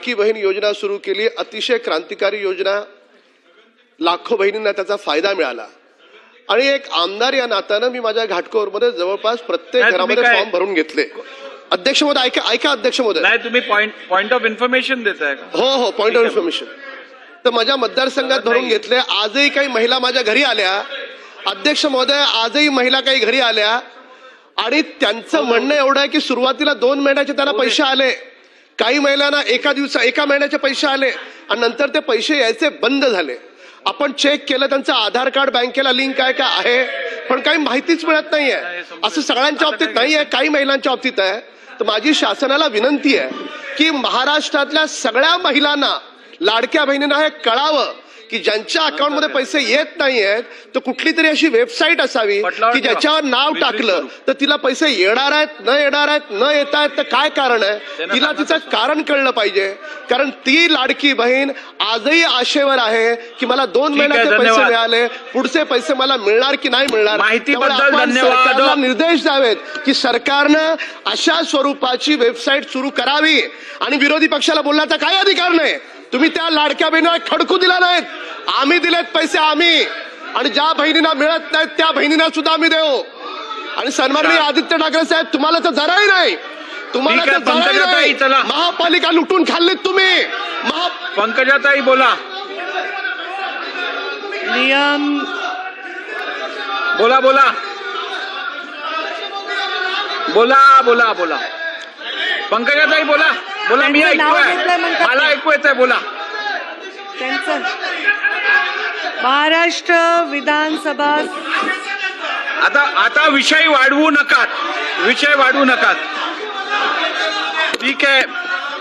लाडकी बहीण योजना सुरू केली, अतिशय क्रांतिकारी योजना, लाखो बहिणींना त्याचा फायदा मिळाला। आणि एक आमदार या नात्यानं मी माझ्या घाटकोपरमध्ये जवळपास प्रत्येक घरामध्ये फॉर्म भरून घेतले। अध्यक्ष महोदय ऐका अध्यक्ष महोदय, नाही तुम्ही पॉइंट ऑफ इन्फॉर्मेशन देताय का? हो पॉइंट ऑफ इन्फॉर्मेशन। तर माझ्या मतदारसंघात भरून घेतले। आजही काही महिला माझ्या घरी आल्या, अध्यक्ष महोदय आजही महिला काही घरी आल्या आणि त्यांचं म्हणणं एवढं आहे की सुरुवातीला 2 महिन्याचे त्यांना पैसे आले, काही महिलांना एका महिन्याचे पैसे आले आणि नंतर ते पैसे यायचे बंद झाले। आपण चेक केलं, त्यांचं आधार कार्ड बँकेला लिंक आहे का आहे, पण काही माहितीच मिळत नाहीये। असं सगळ्यांच्या बाबतीत नाहीये, काही महिलांच्या बाबतीत आहे। तर माझी शासनाला विनंती आहे की महाराष्ट्रातल्या सगळ्या महिलांना, लाडक्या बहिणींना हे कळावं की ज्यांच्या अकाउंटमध्ये पैसे येत नाहीयेत तर कुठली तरी अशी वेबसाईट असावी की ज्याच्यावर नाव टाकलं तर तिला पैसे येणार आहेत, न येणार आहेत, न येत आहेत तर काय कारण आहे, तिला तिचं कारण कळलं पाहिजे। कारण ती लाडकी बहीण आजही आशेवर आहे की मला 2 महिन्याचे पैसे मिळाले, पुढचे पैसे मला मिळणार की नाही मिळणार। माहितीबद्दल धन्यवाद। निर्देश द्यावेत की सरकारनं अशा स्वरूपाची वेबसाईट सुरू करावी आणि विरोधी पक्षाला बोलण्याचा काय अधिकार नाही। तुम्ही त्या लाडक्या बहिणीला खडकू दिला नाहीत, आम्ही दिलेत पैसे आम्ही, आणि ज्या बहिणींना मिळत नाहीत त्या बहिणींना सुद्धा आम्ही देऊ। आणि सन्माननीय आदित्य ठाकरे साहेब, तुम्हाला तर जराही नाही, तुम्हाला तर जराही नाही, महापालिका लुटून खाल्लीत तुम्ही। पंकजाताई बोला, नियम बोला बोला बोला बोला बोला पंकजाताई बोला बोला, मी ऐकतोय, मला ऐकू येतंय, बोला। त्यांचं महाराष्ट्र विधानसभा आता विषय वाढवू नकात, ठीक आहे।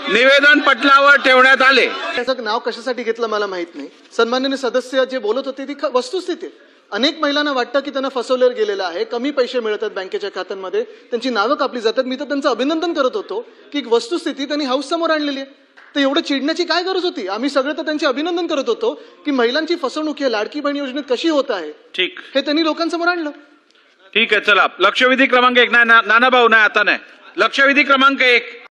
निवेदन पटलावर ठेवण्यात आले। त्याचं नाव कशासाठी घेतलं मला माहित नाही। सन्माननीय सदस्य जे बोलत होते ती वस्तुस्थिती आहे। अनेक महिलांना वाटतं की त्यांना फसवलं गेलेलं आहे, कमी पैसे मिळतात बँकेच्या खात्यांमध्ये, त्यांची नावं कापली जातात। मी तर त्यांचं अभिनंदन करत होतो की एक वस्तुस्थिती त्यांनी हाऊस समोर आणलेली आहे। तर एवढं चिडण्याची काय गरज होती? आम्ही सगळे तर त्यांचे अभिनंदन करत होतो की महिलांची फसवणूक ही लाडकी बहीण योजनेत कशी होत आहे, ठीक, हे त्यांनी लोकांसमोर आणलं। ठीक आहे, चला लक्षवेधी क्रमांक 1 नाही, नाना भाऊ नाही, आता नाही, लक्षवेधी क्रमांक 1